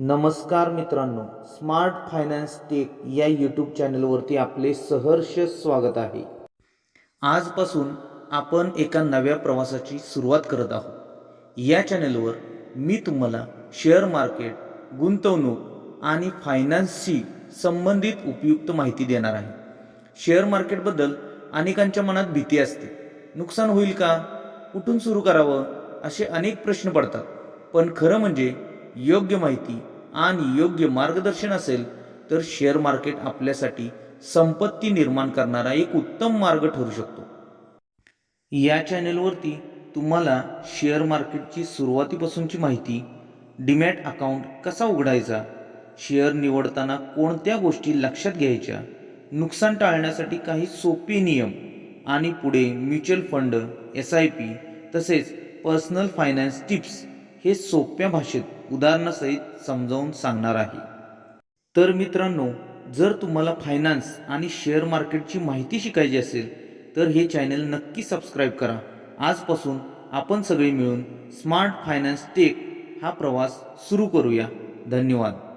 नमस्कार मित्रांनो, smart finance tech या यूट्यूब चॅनलवरती आपले सहर्ष स्वागत आहे। आजपासून आपण एका नव्या प्रवासाची सुरुवात करत आहोत। या चॅनलवर मी तुम्हाला शेअर मार्केट, गुंतवणूक आणि फायनान्सशी संबंधित उपयुक्त माहिती देणार आहे। शेअर मार्केटबद्दल अनेकांच्या मनात भीती असते। नुकसान होईल का? कुठून सुरू करावं? असे अनेक प्रश्न पडतात। पण खरं म्हणजे योग्य माहिती आणि योग्य मार्गदर्शन असेल तर शेअर मार्केट आपल्यासाठी संपत्ती निर्माण करणारा एक उत्तम मार्ग ठरू शकतो। या चॅनलवरती तुम्हाला शेअर मार्केटची सुरुवातीपासूनची माहिती, डीमॅट अकाउंट कसा उघडायचा, शेअर निवडताना कोणत्या गोष्टी लक्षात घ्यायच्या, नुकसान टाळण्यासाठी काही सोपे नियम आणि पुढे म्युच्युअल फंड, SIP तसेच पर्सनल फायनान्स टिप्स हे सोप्या भाषेत उदाहरणासहित समजावून सांगणार आहे। तर मित्रांनो, जर तुम्हाला फायनान्स आणि शेअर मार्केटची माहिती शिकायची असेल तर हे चॅनल नक्की सबस्क्राईब करा। आजपासून आपण सगळे मिळून स्मार्ट फायनान्स टेक हा प्रवास सुरू करूया। धन्यवाद।